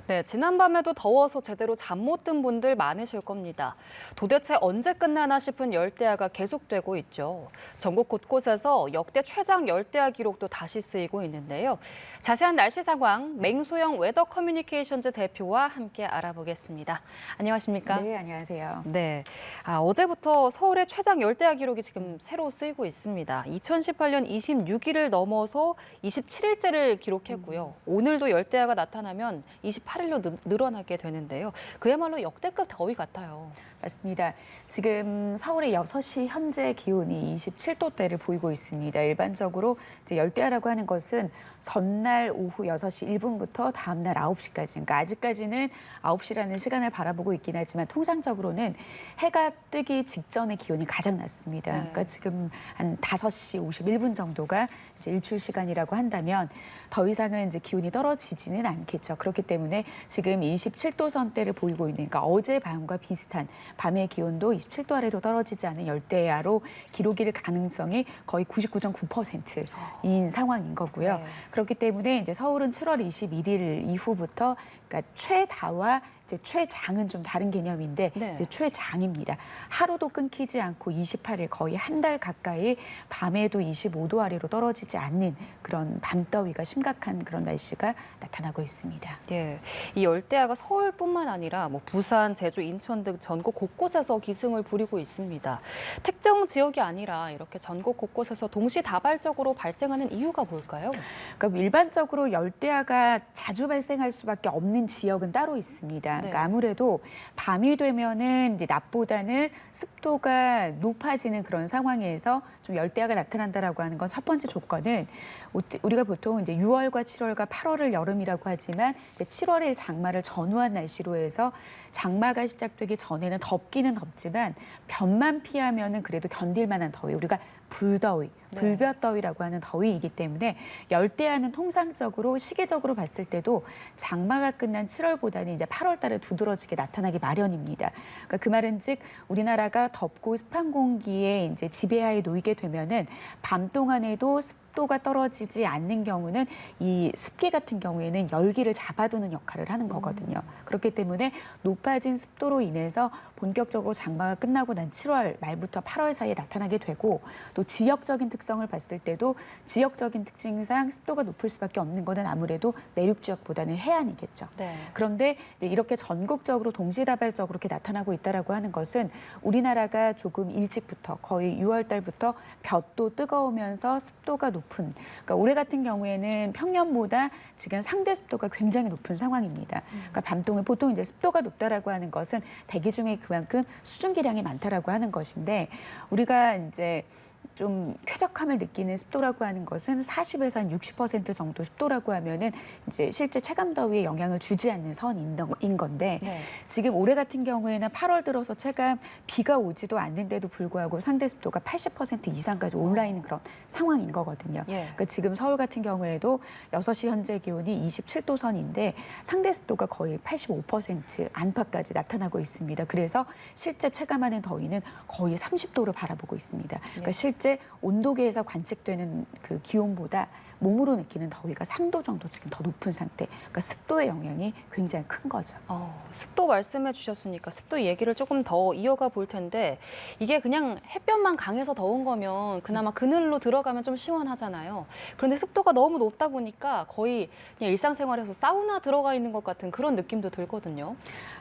네, 지난밤에도 더워서 제대로 잠 못 든 분들 많으실 겁니다. 도대체 언제 끝나나 싶은 열대야가 계속되고 있죠. 전국 곳곳에서 역대 최장 열대야 기록도 다시 쓰이고 있는데요. 자세한 날씨 상황 맹소영 웨더 커뮤니케이션즈 대표와 함께 알아보겠습니다. 안녕하십니까? 네, 안녕하세요. 네, 어제부터 서울의 최장 열대야 기록이 지금 새로 쓰이고 있습니다. 2018년 26일을 넘어서 27일째를 기록했고요. 오늘도 열대야가 나타나면 28일로 늘어나게 되는데요. 그야말로 역대급 더위 같아요. 맞습니다. 지금 서울의 6시 현재 기온이 27도대를 보이고 있습니다. 일반적으로 이제 열대야라고 하는 것은 전날 오후 6시 1분부터 다음날 9시까지, 그러니까 아직까지는 9시라는 시간을 바라보고 있긴 하지만 통상적으로는 해가 뜨기 직전의 기온이 가장 낮습니다. 네. 그러니까 지금 한 5시 51분 정도가 이제 일출 시간이라고 한다면 더 이상은 이제 기온이 떨어지지는 않겠죠. 그렇기 때문에 지금 27도 선대를 보이고 있는, 그러니까 어제 밤과 비슷한 밤의 기온도 27도 아래로 떨어지지 않은 열대야로 기록일 가능성이 거의 99.9%인 상황인 거고요. 네. 그렇기 때문에 이제 서울은 7월 21일 이후부터 그러니까 최다와 이제 최장은 좀 다른 개념인데 네. 이제 최장입니다. 하루도 끊기지 않고 28일 거의 한 달 가까이 밤에도 25도 아래로 떨어지지 않는 그런 밤더위가 심각한 그런 날씨가 나타나고 있습니다. 예, 이 열대야가 서울뿐만 아니라 뭐 부산, 제주, 인천 등 전국 곳곳에서 기승을 부리고 있습니다. 특정 지역이 아니라 이렇게 전국 곳곳에서 동시다발적으로 발생하는 이유가 뭘까요? 그러니까 일반적으로 열대야가 자주 발생할 수밖에 없는 지역은 따로 있습니다. 그러니까 네. 아무래도 밤이 되면은 이제 낮보다는 습도가 높아지는 그런 상황에서 좀 열대야가 나타난다라고 하는 건 첫 번째 조건은 우리가 보통 이제 6월과 7월과 8월을 여름이라고 하지만 이제 7월일 장마를 전후한 날씨로 해서 장마가 시작되기 전에는 덥기는 덥지만 볕만 피하면은 그래도 견딜 만한 더위, 우리가 불더위, 불볕더위라고 하는 더위이기 때문에 열대야는 통상적으로 시계적으로 봤을 때도 장마가 끝난 7월보다는 이제 8월 달에 두드러지게 나타나기 마련입니다. 그러니까 그 말은즉 우리나라가 덥고 습한 공기에 이제 지배하에 놓이게 되면은 밤 동안에도 습도가 떨어지지 않는 경우는 이 습기 같은 경우에는 열기를 잡아두는 역할을 하는 거거든요. 그렇기 때문에 높아진 습도로 인해서 본격적으로 장마가 끝나고 난 7월 말부터 8월 사이에 나타나게 되고 또 지역적인 특성을 봤을 때도 지역적인 특징상 습도가 높을 수밖에 없는 거는 아무래도 내륙 지역보다는 해안이겠죠. 네. 그런데 이제 이렇게 전국적으로 동시다발적으로 이렇게 나타나고 있다라고 하는 것은 우리나라가 조금 일찍부터 거의 6월 달부터 볕도 뜨거우면서 습도가 높은, 그러니까 올해 같은 경우에는 평년보다 지금 상대 습도가 굉장히 높은 상황입니다. 그러니까 밤동에 보통 이제 습도가 높다라고 하는 것은 대기 중에 그만큼 수증기량이 많다라고 하는 것인데 우리가 이제 좀 쾌적함을 느끼는 습도라고 하는 것은 40에서 한 60% 정도 습도라고 하면은 이제 실제 체감 더위에 영향을 주지 않는 선인 건데 네. 지금 올해 같은 경우에는 8월 들어서 체감 비가 오지도 않는데도 불구하고 상대 습도가 80% 이상까지 올라 있는 그런 상황인 거거든요. 예. 그러니까 지금 서울 같은 경우에도 6시 현재 기온이 27도 선인데 상대 습도가 거의 85% 안팎까지 나타나고 있습니다. 그래서 실제 체감하는 더위는 거의 30도를 바라보고 있습니다. 그러니까 실제 온도계에서 관측되는 그 기온보다 몸으로 느끼는 더위가 3도 정도 지금 더 높은 상태. 그러니까 습도의 영향이 굉장히 큰 거죠. 습도 말씀해 주셨으니까 습도 얘기를 조금 더 이어가 볼 텐데 이게 그냥 햇볕만 강해서 더운 거면 그나마 그늘로 들어가면 좀 시원하잖아요. 그런데 습도가 너무 높다 보니까 거의 그냥 일상생활에서 사우나 들어가 있는 것 같은 그런 느낌도 들거든요.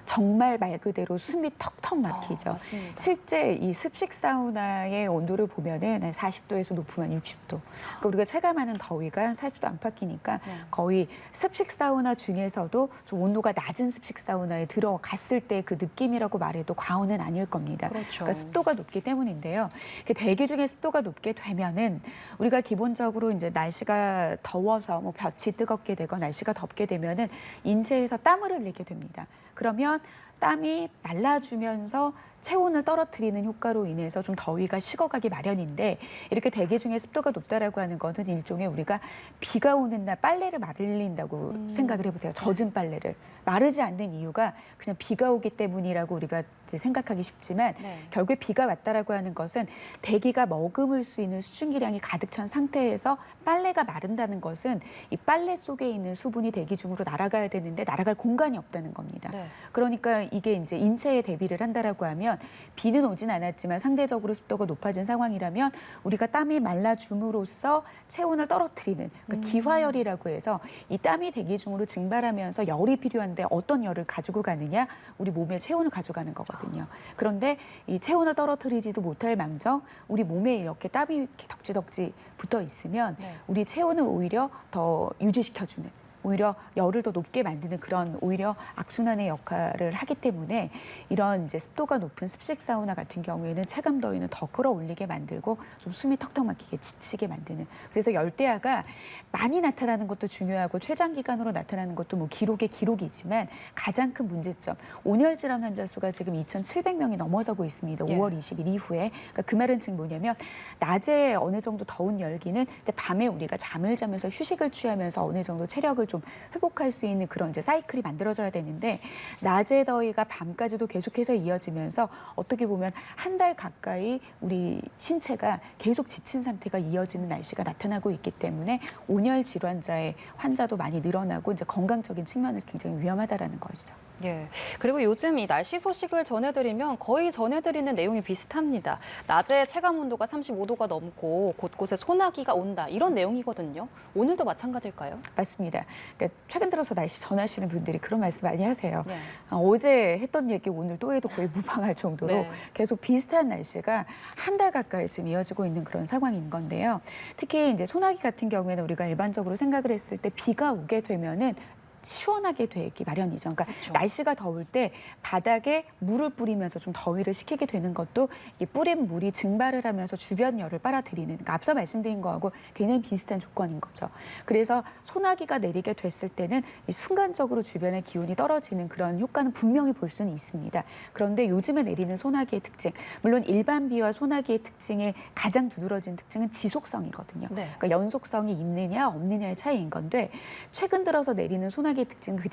정말 말 그대로 숨이 턱턱 막히죠. 맞습니다. 실제 이 습식 사우나의 온도를 보면은 한 40도에서 높으면 60도. 그러니까 우리가 체감하는 더위가 40도 안팎이니까 거의 습식 사우나 중에서도 좀 온도가 낮은 습식 사우나에 들어갔을 때 그 느낌이라고 말해도 과언은 아닐 겁니다. 그렇죠. 그러니까 습도가 높기 때문인데요. 대기 중에 습도가 높게 되면은 우리가 기본적으로 이제 날씨가 더워서 뭐 볕이 뜨겁게 되고 날씨가 덥게 되면은 인체에서 땀을 흘리게 됩니다. 그러면 땀이 말라주면서 체온을 떨어뜨리는 효과로 인해서 좀 더위가 식어가기 마련인데 이렇게 대기 중에 습도가 높다라고 하는 것은 일종의 우리가 비가 오는 날 빨래를 말린다고 생각을 해보세요. 젖은 빨래를. 마르지 않는 이유가 그냥 비가 오기 때문이라고 우리가 이제 생각하기 쉽지만 네. 결국에 비가 왔다라고 하는 것은 대기가 머금을 수 있는 수증기량이 가득 찬 상태에서 빨래가 마른다는 것은 이 빨래 속에 있는 수분이 대기 중으로 날아가야 되는데 날아갈 공간이 없다는 겁니다. 네. 그러니까 이게 이제 인체에 대비를 한다라고 하면 비는 오진 않았지만 상대적으로 습도가 높아진 상황이라면 우리가 땀이 말라줌으로써 체온을 떨어뜨리는 그러니까 기화열이라고 해서 이 땀이 대기 중으로 증발하면서 열이 필요한데 어떤 열을 가지고 가느냐? 우리 몸의 체온을 가져가는 거거든요. 그런데 이 체온을 떨어뜨리지도 못할 망정 우리 몸에 이렇게 땀이 이렇게 덕지덕지 붙어 있으면 네. 우리 체온을 오히려 더 유지시켜주는 오히려 열을 더 높게 만드는 그런 오히려 악순환의 역할을 하기 때문에 이런 이제 습도가 높은 습식 사우나 같은 경우에는 체감 더위는 더 끌어올리게 만들고 좀 숨이 턱턱 막히게 지치게 만드는 그래서 열대야가 많이 나타나는 것도 중요하고 최장 기간으로 나타나는 것도 뭐 기록의 기록이지만 가장 큰 문제점 온열 질환 환자 수가 지금 2,700명이 넘어서고 있습니다. 예. 5월 20일 이후에 그러니까 그 말은 즉 뭐냐면 낮에 어느 정도 더운 열기는 이제 밤에 우리가 잠을 자면서 휴식을 취하면서 어느 정도 체력을 좀 회복할 수 있는 그런 이제 사이클이 만들어져야 되는데 낮의 더위가 밤까지도 계속해서 이어지면서 어떻게 보면 한 달 가까이 우리 신체가 계속 지친 상태가 이어지는 날씨가 나타나고 있기 때문에 온열 질환자의 환자도 많이 늘어나고 이제 건강적인 측면에서 굉장히 위험하다라는 것이죠. 예. 그리고 요즘 이 날씨 소식을 전해드리면 거의 전해드리는 내용이 비슷합니다. 낮에 체감 온도가 35도가 넘고 곳곳에 소나기가 온다. 이런 내용이거든요. 오늘도 마찬가지일까요? 맞습니다. 그러니까 최근 들어서 날씨 전하시는 분들이 그런 말씀 많이 하세요. 네. 어제 했던 얘기 오늘 또 해도 거의 무방할 정도로 네. 계속 비슷한 날씨가 한 달 가까이 지금 이어지고 있는 그런 상황인 건데요. 특히 이제 소나기 같은 경우에는 우리가 일반적으로 생각을 했을 때 비가 오게 되면은 시원하게 되기 마련이죠. 그러니까 그렇죠. 날씨가 더울 때 바닥에 물을 뿌리면서 좀 더위를 식히게 되는 것도 이 뿌린 물이 증발을 하면서 주변 열을 빨아들이는 그러니까 앞서 말씀드린 거하고 굉장히 비슷한 조건인 거죠. 그래서 소나기가 내리게 됐을 때는 이 순간적으로 주변의 기온이 떨어지는 그런 효과는 분명히 볼 수는 있습니다. 그런데 요즘에 내리는 소나기의 특징, 물론 일반 비와 소나기의 특징의 가장 두드러진 특징은 지속성이거든요. 네. 그러니까 연속성이 있느냐 없느냐의 차이인 건데 최근 들어서 내리는 소나기의 특징은 그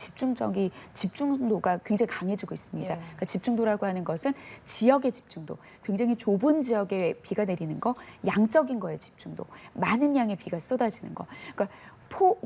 집중도가 굉장히 강해지고 있습니다. 예. 그러니까 집중도라고 하는 것은 지역의 집중도, 굉장히 좁은 지역에 비가 내리는 거, 양적인 거에 집중도, 많은 양의 비가 쏟아지는 거. 그러니까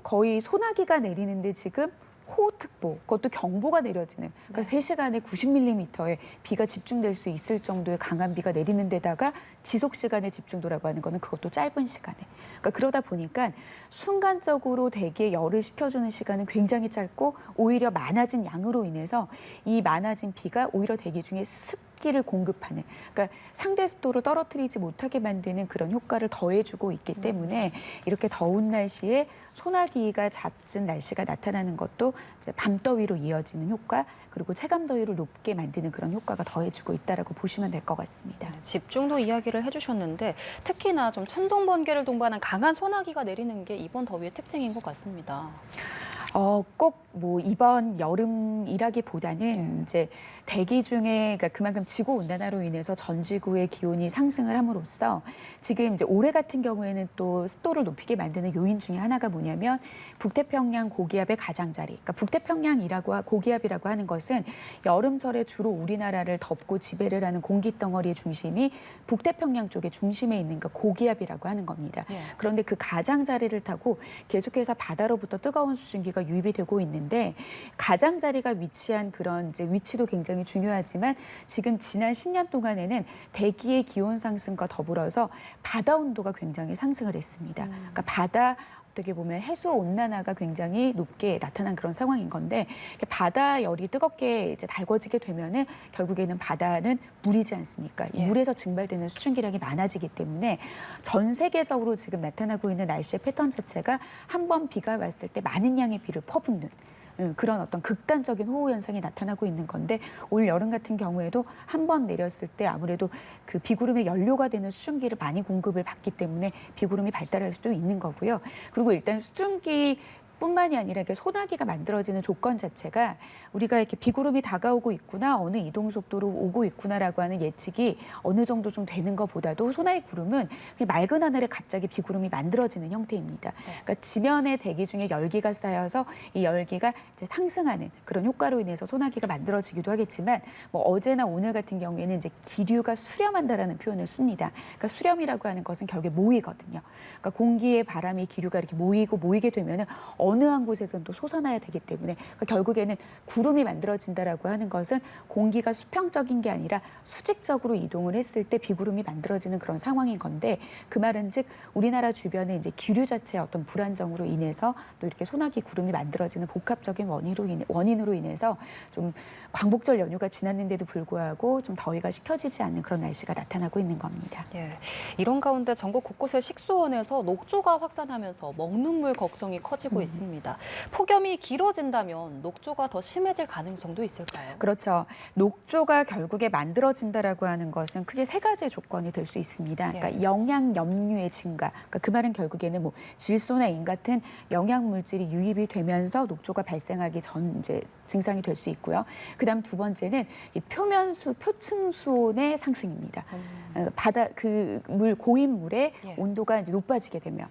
거의 소나기가 내리는데 지금 호우특보, 그것도 경보가 내려지는 그러니까 3시간에 90mm의 비가 집중될 수 있을 정도의 강한 비가 내리는 데다가 지속 시간의 집중도라고 하는 거는 그것도 짧은 시간에. 그러니까 그러다 보니까 순간적으로 대기에 열을 식혀주는 시간은 굉장히 짧고 오히려 많아진 양으로 인해서 이 많아진 비가 오히려 대기 중에 습기를 공급하는 그러니까 상대 습도를 떨어뜨리지 못하게 만드는 그런 효과를 더해주고 있기 때문에 이렇게 더운 날씨에 소나기가 잦은 날씨가 나타나는 것도 이제 밤더위로 이어지는 효과 그리고 체감더위를 높게 만드는 그런 효과가 더해지고 있다라고 보시면 될 것 같습니다. 집중도 이야기를 해주셨는데 특히나 좀 천둥 번개를 동반한 강한 소나기가 내리는 게 이번 더위의 특징인 것 같습니다. 꼭 뭐 이번 여름이라기보다는 이제 대기 중에 그러니까 그만큼 지구 온난화로 인해서 전 지구의 기온이 상승을 함으로써 지금 이제 올해 같은 경우에는 또 습도를 높이게 만드는 요인 중에 하나가 뭐냐면 북태평양 고기압의 가장자리. 그러니까 북태평양이라고 고기압이라고 하는 것은 여름철에 주로 우리나라를 덮고 지배를 하는 공기 덩어리의 중심이 북태평양 쪽의 중심에 있는 그 고기압이라고 하는 겁니다. 예. 그런데 그 가장자리를 타고 계속해서 바다로부터 뜨거운 수증기가 유입이 되고 있는데 가장자리가 위치한 그런 이제 위치도 굉장히 중요하지만 지금 지난 10년 동안에는 대기의 기온 상승과 더불어서 바다 온도가 굉장히 상승을 했습니다. 그러니까 바다 어떻게 보면 해수 온난화가 굉장히 높게 나타난 그런 상황인 건데 바다 열이 뜨겁게 이제 달궈지게 되면은 결국에는 바다는 물이지 않습니까? 이 예. 물에서 증발되는 수증기량이 많아지기 때문에 전 세계적으로 지금 나타나고 있는 날씨의 패턴 자체가 한 번 비가 왔을 때 많은 양의 비를 퍼붓는 그런 어떤 극단적인 호우 현상이 나타나고 있는 건데 올 여름 같은 경우에도 한 번 내렸을 때 아무래도 그 비구름의 연료가 되는 수증기를 많이 공급을 받기 때문에 비구름이 발달할 수도 있는 거고요. 그리고 일단 수증기 뿐만이 아니라 이렇게 소나기가 만들어지는 조건 자체가 우리가 이렇게 비구름이 다가오고 있구나, 어느 이동 속도로 오고 있구나라고 하는 예측이 어느 정도 좀 되는 것보다도 소나기 구름은 그냥 맑은 하늘에 갑자기 비구름이 만들어지는 형태입니다. 그러니까 지면의 대기 중에 열기가 쌓여서 이 열기가 이제 상승하는 그런 효과로 인해서 소나기가 만들어지기도 하겠지만 뭐 어제나 오늘 같은 경우에는 이제 기류가 수렴한다라는 표현을 씁니다. 그러니까 수렴이라고 하는 것은 결국에 모이거든요. 그러니까 공기의 바람이 기류가 이렇게 모이게 되면은 어느 한 곳에서는 또 솟아나야 되기 때문에 그러니까 결국에는 구름이 만들어진다라고 하는 것은 공기가 수평적인 게 아니라 수직적으로 이동을 했을 때 비구름이 만들어지는 그런 상황인 건데 그 말은즉 우리나라 주변에 이제 기류 자체의 어떤 불안정으로 인해서 또 이렇게 소나기 구름이 만들어지는 복합적인 원인으로 인해서 좀 광복절 연휴가 지났는데도 불구하고 좀 더위가 식혀지지 않는 그런 날씨가 나타나고 있는 겁니다. 예, 이런 가운데 전국 곳곳의 식수원에서 녹조가 확산하면서 먹는 물 걱정이 커지고 있습니다. 폭염이 길어진다면 녹조가 더 심해질 가능성도 있을까요? 그렇죠. 녹조가 결국에 만들어진다라고 하는 것은 크게 세 가지 조건이 될 수 있습니다. 그러니까 영양 염류의 증가. 그러니까 그 말은 결국에는 뭐 질소나 인 같은 영양 물질이 유입이 되면서 녹조가 발생하기 전 이제 증상이 될 수 있고요. 그다음 두 번째는 이 표면수, 표층 수온의 상승입니다. 바다 그 물 고인 물의 온도가 이제 높아지게 되면.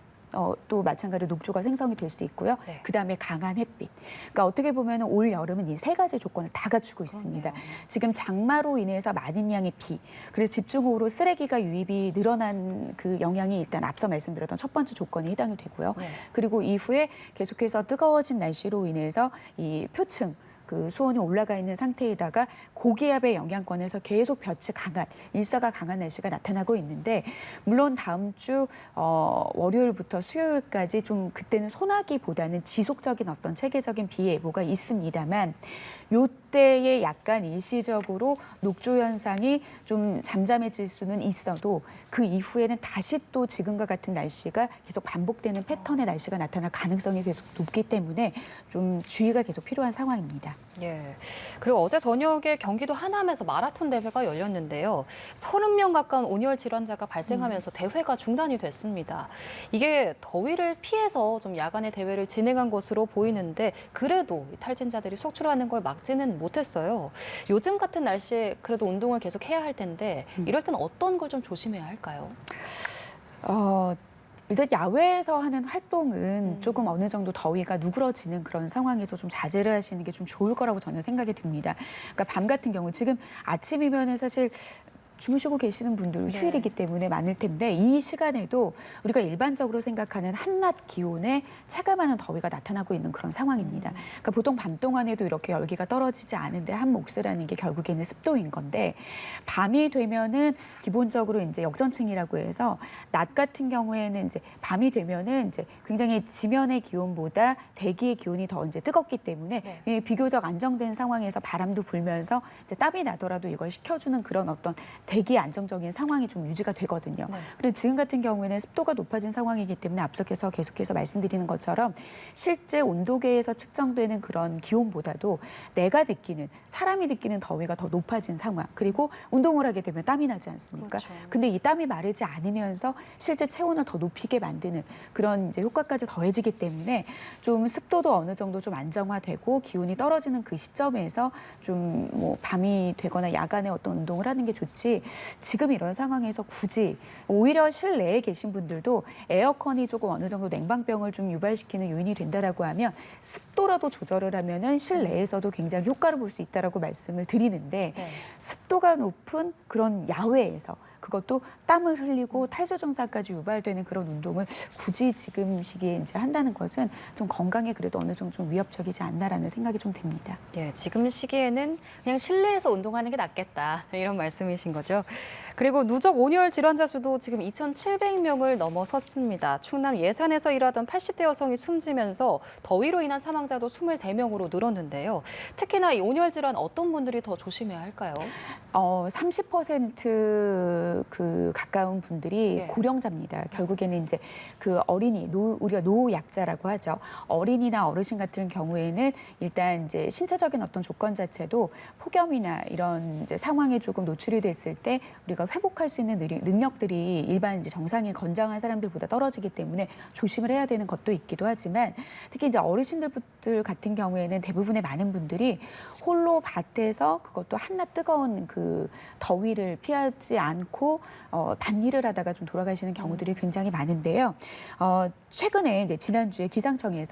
또 마찬가지로 녹조가 생성이 될 수 있고요. 그다음에 강한 햇빛. 그러니까 어떻게 보면 올 여름은 이 세 가지 조건을 다 갖추고 있습니다. 지금 장마로 인해서 많은 양의 비, 그래서 집중호우로 쓰레기가 유입이 늘어난 그 영향이 일단 앞서 말씀드렸던 첫 번째 조건이 해당이 되고요. 그리고 이후에 계속해서 뜨거워진 날씨로 인해서 이 표층, 그 수온이 올라가 있는 상태에다가 고기압의 영향권에서 계속 볕이 강한, 일사가 강한 날씨가 나타나고 있는데 물론 다음 주 월요일부터 수요일까지 좀 그때는 소나기보다는 지속적인 어떤 체계적인 비 예보가 있습니다만 요때에 약간 일시적으로 녹조 현상이 좀 잠잠해질 수는 있어도 그 이후에는 다시 또 지금과 같은 날씨가 계속 반복되는 패턴의 날씨가 나타날 가능성이 계속 높기 때문에 좀 주의가 계속 필요한 상황입니다. 예. 그리고 어제 저녁에 경기도 하남에서 마라톤 대회가 열렸는데요. 30명 가까운 온열 질환자가 발생하면서 대회가 중단이 됐습니다. 이게 더위를 피해서 좀 야간에 대회를 진행한 것으로 보이는데 그래도 탈진자들이 속출하는 걸 막지는 못했어요. 요즘 같은 날씨에 그래도 운동을 계속 해야 할 텐데 이럴 땐 어떤 걸 좀 조심해야 할까요? 일단 야외에서 하는 활동은 조금 어느 정도 더위가 누그러지는 그런 상황에서 좀 자제를 하시는 게 좀 좋을 거라고 저는 생각이 듭니다. 그러니까 밤 같은 경우 지금 아침이면은 사실 주무시고 계시는 분들 휴일이기 때문에 많을 텐데 이 시간에도 우리가 일반적으로 생각하는 한낮 기온에 체감하는 더위가 나타나고 있는 그런 상황입니다. 그러니까 보통 밤 동안에도 이렇게 열기가 떨어지지 않은데 한 몫이라는 게 결국에는 습도인 건데 밤이 되면은 기본적으로 이제 역전층이라고 해서 낮 같은 경우에는 이제 밤이 되면은 이제 굉장히 지면의 기온보다 대기의 기온이 더 이제 뜨겁기 때문에 비교적 안정된 상황에서 바람도 불면서 이제 땀이 나더라도 이걸 식혀주는 그런 어떤 대기 안정적인 상황이 좀 유지가 되거든요. 그리고 지금 같은 경우에는 습도가 높아진 상황이기 때문에 앞서서 계속해서 말씀드리는 것처럼 실제 온도계에서 측정되는 그런 기온보다도 내가 느끼는, 사람이 느끼는 더위가 더 높아진 상황. 그리고 운동을 하게 되면 땀이 나지 않습니까? 근데 이 땀이 마르지 않으면서 실제 체온을 더 높이게 만드는 그런 이제 효과까지 더해지기 때문에 좀 습도도 어느 정도 좀 안정화되고 기온이 떨어지는 그 시점에서 좀 뭐 밤이 되거나 야간에 어떤 운동을 하는 게 좋지 지금 이런 상황에서 굳이 오히려 실내에 계신 분들도 에어컨이 조금 어느 정도 냉방병을 좀 유발시키는 요인이 된다라고 하면 습도라도 조절을 하면은 실내에서도 굉장히 효과를 볼 수 있다라고 말씀을 드리는데 습도가 높은 그런 야외에서 그것도 땀을 흘리고 탈수 증상까지 유발되는 그런 운동을 굳이 지금 시기에 이제 한다는 것은 좀 건강에 그래도 어느 정도 좀 위협적이지 않나라는 생각이 좀 듭니다. 예, 지금 시기에는 그냥 실내에서 운동하는 게 낫겠다 이런 말씀이신 거죠. 그리고 누적 온열 질환자 수도 지금 2,700명을 넘어섰습니다. 충남 예산에서 일하던 80대 여성이 숨지면서 더위로 인한 사망자도 23명으로 늘었는데요. 특히나 이 온열 질환 어떤 분들이 더 조심해야 할까요? 30% 그 가까운 분들이 예. 고령자입니다. 결국에는 이제 그 어린이, 우리가 노약자라고 하죠. 어린이나 어르신 같은 경우에는 일단 이제 신체적인 어떤 조건 자체도 폭염이나 이런 이제 상황에 조금 노출이 됐을 때 우리가 회복할 수 있는 능력들이 일반 이제 정상인 건장한 사람들보다 떨어지기 때문에 조심을 해야 되는 것도 있기도 하지만 특히 이제 어르신들 같은 경우에는 대부분의 많은 분들이 홀로 밭에서 그것도 한낮 뜨거운 그 더위를 피하지 않고 밭일을 하다가 좀 돌아가시는 경우들이 굉장히 많은데요. 최근에 이제 지난주에 기상청에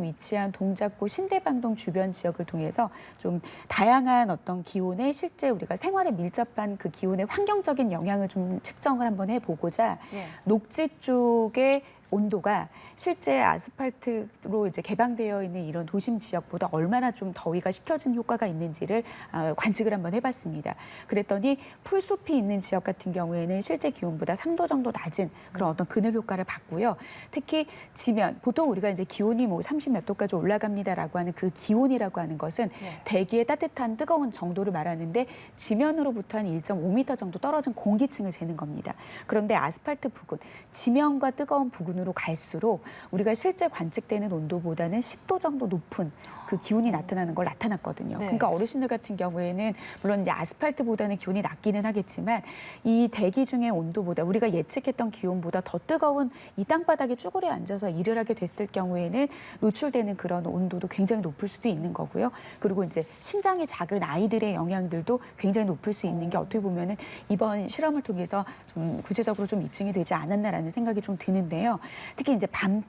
위치한 동작구 신대방동 주변 지역을 통해서 좀 다양한 어떤 기온에 실제 우리가 생활에 밀접한 그 기온의 환경적인 영향을 좀 측정을 한번 해보고자 예. 녹지 쪽에 온도가 실제 아스팔트로 이제 개방되어 있는 이런 도심 지역보다 얼마나 좀 더위가 식혀진 효과가 있는지를 관측을 한번 해봤습니다. 그랬더니 풀숲이 있는 지역 같은 경우에는 실제 기온보다 3도 정도 낮은 그런 어떤 그늘 효과를 봤고요. 특히 지면, 보통 우리가 이제 기온이 뭐 30 몇 도까지 올라갑니다라고 하는 그 기온이라고 하는 것은 네. 대기의 따뜻한 뜨거운 정도를 말하는데 지면으로부터 한 1.5m 정도 떨어진 공기층을 재는 겁니다. 그런데 아스팔트 부근, 지면과 뜨거운 부근으로 갈수록 우리가 실제 관측되는 온도보다는 10도 정도 높은 그 기온이 나타나는 걸 나타났거든요. 네. 그러니까 어르신들 같은 경우에는 물론 이제 아스팔트보다는 기온이 낮기는 하겠지만 이 대기 중의 온도보다 우리가 예측했던 기온보다 더 뜨거운 이 땅바닥에 쭈그려 앉아서 일을 하게 됐을 경우에는 노출되는 그런 온도도 굉장히 높을 수도 있는 거고요. 그리고 이제 신장이 작은 아이들의 영향들도 굉장히 높을 수 있는 게 어떻게 보면은 이번 실험을 통해서 좀 구체적으로 좀 입증이 되지 않았나라는 생각이 좀 드는데요. 특히 이제 밤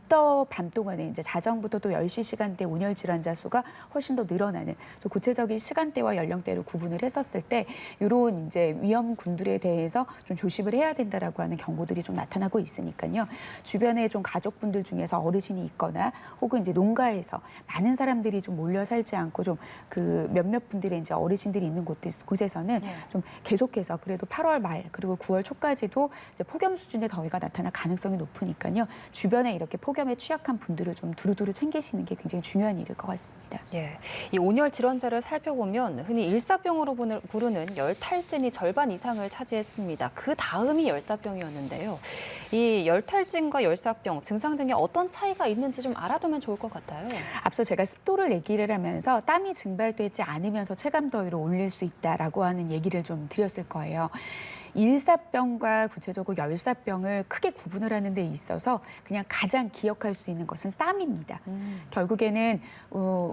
동안에 이제 자정부터 또 10시 시간대 온열 질환자 수가 훨씬 더 늘어나는 좀 구체적인 시간대와 연령대를 구분을 했었을 때 이런 이제 위험군들에 대해서 좀 조심을 해야 된다라고 하는 경고들이 좀 나타나고 있으니까요. 주변에 좀 가족분들 중에서 어르신이 있거나 혹은 이제 농가에서 많은 사람들이 좀 몰려 살지 않고 좀 그 몇몇 분들의 이제 어르신들이 있는 곳에서는 네. 좀 계속해서 그래도 8월 말 그리고 9월 초까지도 이제 폭염 수준의 더위가 나타날 가능성이 높으니까요. 주변에 이렇게 폭염에 취약한 분들을 좀 두루두루 챙기시는 게 굉장히 중요한 일일 것 같습니다. 예, 이 온열 질환자를 살펴보면 흔히 일사병으로 부르는 열탈진이 절반 이상을 차지했습니다. 그 다음이 열사병이었는데요. 이 열탈진과 열사병 증상 등에 어떤 차이가 있는지 좀 알아두면 좋을 것 같아요. 앞서 제가 습도를 얘기를 하면서 땀이 증발되지 않으면서 체감 더위를 올릴 수 있다라고 하는 얘기를 좀 드렸을 거예요. 일사병과 구체적으로 열사병을 크게 구분을 하는 데 있어서 그냥 가장 기억할 수 있는 것은 땀입니다. 결국에는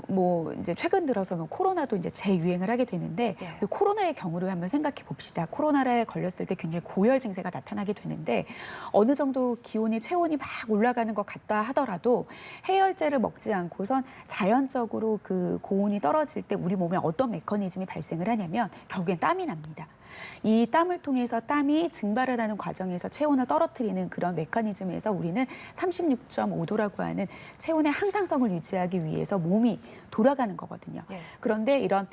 뭐 이제 최근 들어서 뭐 코로나도 이제 재유행을 하게 되는데 네. 그 코로나의 경우를 한번 생각해 봅시다. 코로나에 걸렸을 때 굉장히 고열 증세가 나타나게 되는데 어느 정도 기온이 체온이 막 올라가는 것 같다 하더라도 해열제를 먹지 않고선 자연적으로 그 고온이 떨어질 때 우리 몸에 어떤 메커니즘이 발생을 하냐면 결국엔 땀이 납니다. 이 땀을 통해서 땀이 증발을 하는 과정에서 체온을 떨어뜨리는 그런 메커니즘에서 우리는 36.5도라고 하는 체온의 항상성을 유지하기 위해서 몸이 돌아가는 거거든요. 예. 그런데 이런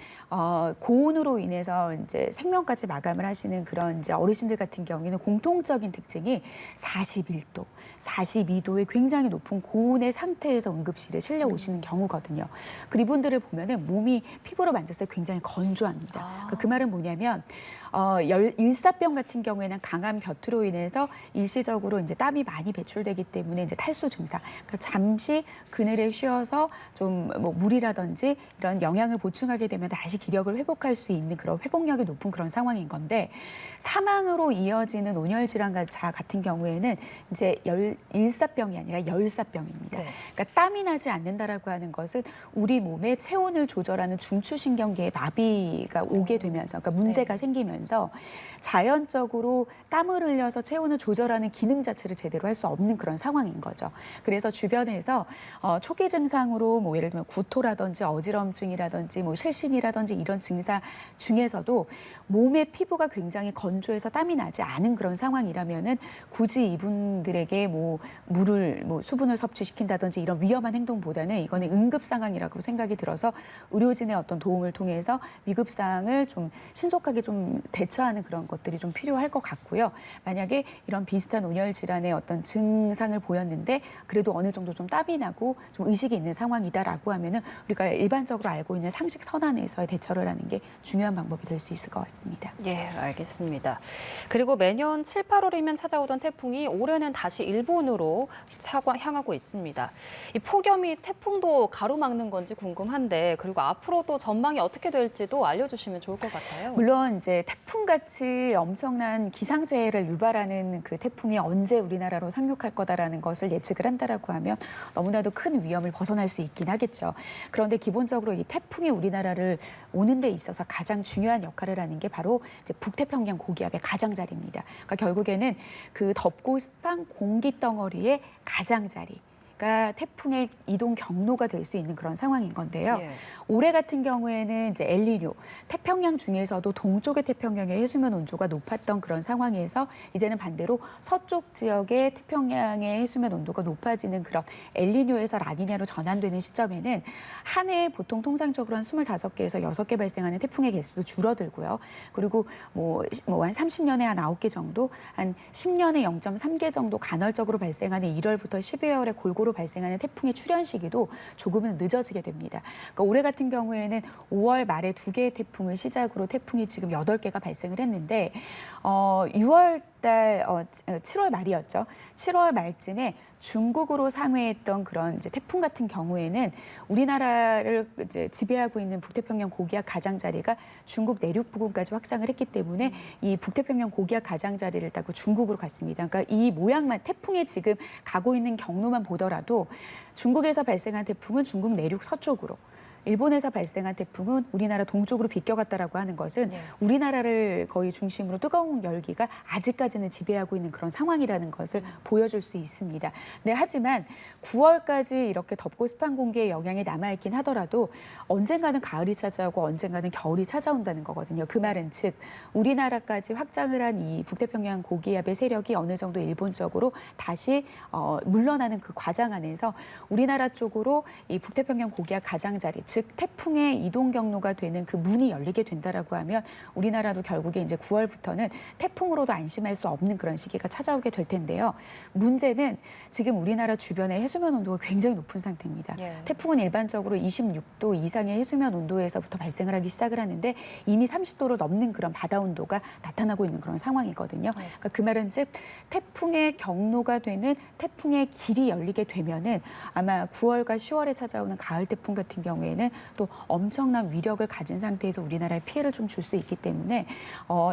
고온으로 인해서 이제 생명까지 마감을 하시는 그런 이제 어르신들 같은 경우에는 공통적인 특징이 41도, 42도의 굉장히 높은 고온의 상태에서 응급실에 실려 오시는 경우거든요. 그 이분들을 보면은 몸이 피부로 만졌을 때 굉장히 건조합니다. 그러니까 그 말은 뭐냐면 일사병 같은 경우에는 강한 벼트로 인해서 일시적으로 이제 땀이 많이 배출되기 때문에 이제 탈수 증상. 그러니까 잠시 그늘에 쉬어서 좀 뭐 물이라든지 이런 영양을 보충하게 되면 다시 기력을 회복할 수 있는 그런 회복력이 높은 그런 상황인 건데 사망으로 이어지는 온열질환자 같은 경우에는 이제 일사병이 아니라 열사병입니다. 네. 그러니까 땀이 나지 않는다라고 하는 것은 우리 몸의 체온을 조절하는 중추신경계에 마비가 오게 되면서 그러니까 문제가 생기면서 자연적으로 땀을 흘려서 체온을 조절하는 기능 자체를 제대로 할 수 없는 그런 상황인 거죠. 그래서 주변에서 초기 증상으로 뭐 예를 들면 구토라든지 어지럼증이라든지 뭐 실신이라든지 이런 증상 중에서도 몸의 피부가 굉장히 건조해서 땀이 나지 않은 그런 상황이라면은 굳이 이분들에게 뭐 물을 뭐 수분을 섭취시킨다든지 이런 위험한 행동보다는 이거는 응급 상황이라고 생각이 들어서 의료진의 어떤 도움을 통해서 위급 사항을 좀 신속하게 좀 대처하는 그런 것들이 좀 필요할 것 같고요. 만약에 이런 비슷한 온열 질환의 어떤 증상을 보였는데 그래도 어느 정도 좀 땀이 나고 좀 의식이 있는 상황이다라고 하면은 우리가 일반적으로 알고 있는 상식 선안에서의 대처를 하는 게 중요한 방법이 될 수 있을 것 같습니다. 예, 알겠습니다. 그리고 매년 7, 8월이면 찾아오던 태풍이 올해는 다시 일본으로 향하고 있습니다. 이 폭염이 태풍도 가로막는 건지 궁금한데 그리고 앞으로도 전망이 어떻게 될지도 알려주시면 좋을 것 같아요. 물론 이제 태풍같이 엄청난 기상재해를 유발하는 그 태풍이 언제 우리나라로 상륙할 거다라는 것을 예측을 한다라고 하면 너무나도 큰 위험을 벗어날 수 있긴 하겠죠. 그런데 기본적으로 이 태풍이 우리나라를 오는 데 있어서 가장 중요한 역할을 하는 게 바로 이제 북태평양 고기압의 가장자리입니다. 그러니까 결국에는 그 덥고 습한 공기 덩어리의 가장자리. 가 태풍의 이동 경로가 될 수 있는 그런 상황인 건데요. 예. 올해 같은 경우에는 이제 엘니뇨, 태평양 중에서도 동쪽의 태평양의 해수면 온도가 높았던 그런 상황에서 이제는 반대로 서쪽 지역의 태평양의 해수면 온도가 높아지는 그런 엘니뇨에서 라니냐로 전환되는 시점에는 한 해에 보통 통상적으로 한 25개에서 6개 발생하는 태풍의 개수도 줄어들고요. 그리고 한 30년에 한 9개 정도, 한 10년에 0.3개 정도 간헐적으로 발생하는 1월부터 12월에 골고루 발생하는 태풍의 출현 시기도 조금은 늦어지게 됩니다. 그러니까 올해 같은 경우에는 5월 말에 2개의 태풍을 시작으로 태풍이 지금 8개가 발생을 했는데 7월 말이었죠. 7월 말쯤에 중국으로 상회했던 그런 이제 태풍 같은 경우에는 우리나라를 이제 지배하고 있는 북태평양 고기압 가장자리가 중국 내륙 부근까지 확장을 했기 때문에 이 북태평양 고기압 가장자리를 타고 중국으로 갔습니다. 그러니까 이 모양만 태풍이 지금 가고 있는 경로만 보더라도 중국에서 발생한 태풍은 중국 내륙 서쪽으로 일본에서 발생한 태풍은 우리나라 동쪽으로 비껴갔다라고 하는 것은 우리나라를 거의 중심으로 뜨거운 열기가 아직까지는 지배하고 있는 그런 상황이라는 것을 보여줄 수 있습니다. 네, 하지만 9월까지 이렇게 덥고 습한 공기의 영향이 남아있긴 하더라도 언젠가는 가을이 찾아오고 언젠가는 겨울이 찾아온다는 거거든요. 그 말은 즉 우리나라까지 확장을 한 이 북태평양 고기압의 세력이 어느 정도 일본 쪽으로 다시 물러나는 그 과정 안에서 우리나라 쪽으로 이 북태평양 고기압 가장자리 즉 태풍의 이동 경로가 되는 그 문이 열리게 된다라고 하면 우리나라도 결국에 이제 9월부터는 태풍으로도 안심할 수 없는 그런 시기가 찾아오게 될 텐데요. 문제는 지금 우리나라 주변의 해수면 온도가 굉장히 높은 상태입니다. 예. 태풍은 일반적으로 26도 이상의 해수면 온도에서부터 발생을 하기 시작을 하는데 이미 30도를 넘는 그런 바다 온도가 나타나고 있는 그런 상황이거든요. 그러니까 그 말은 즉 태풍의 경로가 되는 태풍의 길이 열리게 되면은 아마 9월과 10월에 찾아오는 가을 태풍 같은 경우에는 또 엄청난 위력을 가진 상태에서 우리나라에 피해를 좀 줄 수 있기 때문에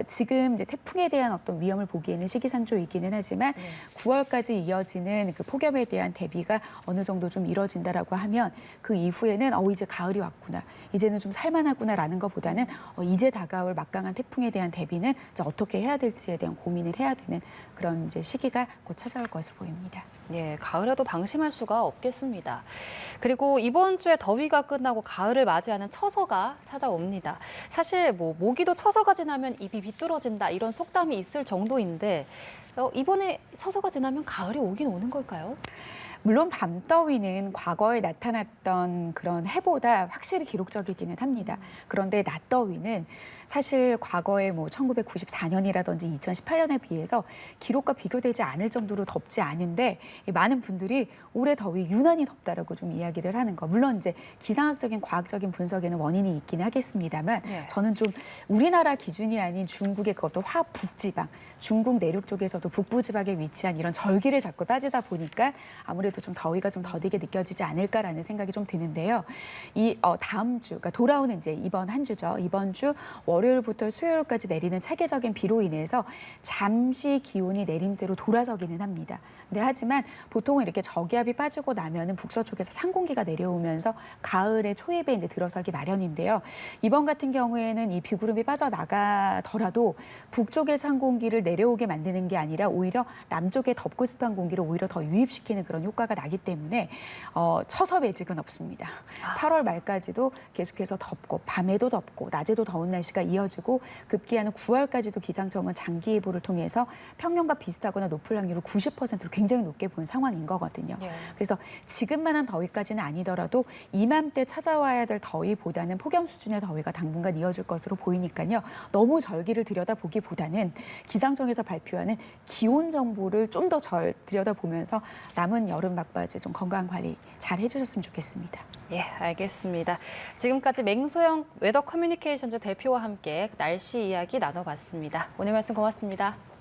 지금 이제 태풍에 대한 어떤 위험을 보기에는 시기상조이기는 하지만 9월까지 이어지는 그 폭염에 대한 대비가 어느 정도 좀 이뤄진다라고 하면 그 이후에는 이제 가을이 왔구나, 이제는 좀 살만하구나라는 것보다는 이제 다가올 막강한 태풍에 대한 대비는 이제 어떻게 해야 될지에 대한 고민을 해야 되는 그런 이제 시기가 곧 찾아올 것으로 보입니다. 예, 가을에도 방심할 수가 없겠습니다. 그리고 이번 주에 더위가 끝나고 가을을 맞이하는 처서가 찾아옵니다. 사실 모기도 처서가 지나면 입이 비뚤어진다 이런 속담이 있을 정도인데 이번에 처서가 지나면 가을이 오긴 오는 걸까요? 물론 밤더위는 과거에 나타났던 그런 해보다 확실히 기록적이기는 합니다. 그런데 낮더위는 사실 과거에 1994년이라든지 2018년에 비해서 기록과 비교되지 않을 정도로 덥지 않은데 많은 분들이 올해 더위 유난히 덥다라고 좀 이야기를 하는 거. 물론 이제 기상학적인 과학적인 분석에는 원인이 있긴 하겠습니다만 저는 좀 우리나라 기준이 아닌 중국의 그것도 화북지방, 중국 내륙 쪽에서도 북부지방에 위치한 이런 절기를 자꾸 따지다 보니까 아무래도 좀 더위가 좀 더디게 느껴지지 않을까라는 생각이 좀 드는데요. 이 다음 주, 그러니까 돌아오는 이제 이번 한 주죠. 이번 주 월요일부터 수요일까지 내리는 체계적인 비로 인해서 잠시 기온이 내림세로 돌아서기는 합니다. 근데 하지만 보통은 이렇게 저기압이 빠지고 나면은 북서쪽에서 찬 공기가 내려오면서 가을의 초입에 이제 들어서기 마련인데요. 이번 같은 경우에는 이 비구름이 빠져나가더라도 북쪽의 찬 공기를 내려오게 만드는 게 아니라 오히려 남쪽의 덥고 습한 공기를 오히려 더 유입시키는 그런 효과를 효과가 나기 때문에 처서 매직은 없습니다. 8월 말까지도 계속해서 덥고 밤에도 덥고 낮에도 더운 날씨가 이어지고 급기야는 9월까지도 기상청은 장기 예보를 통해서 평년과 비슷하거나 높을 확률을 90%로 굉장히 높게 본 상황인 거거든요. 예. 그래서 지금만한 더위까지는 아니더라도 이맘때 찾아와야 될 더위보다는 폭염 수준의 더위가 당분간 이어질 것으로 보이니까요. 너무 절기를 들여다보기보다는 기상청에서 발표하는 기온 정보를 좀 더 잘 들여다보면서 남은 여름 막바지 좀 건강 관리 잘 해주셨으면 좋겠습니다. 예, 알겠습니다. 지금까지 맹소영 웨더 커뮤니케이션즈 대표와 함께 날씨 이야기 나눠봤습니다. 오늘 말씀 고맙습니다.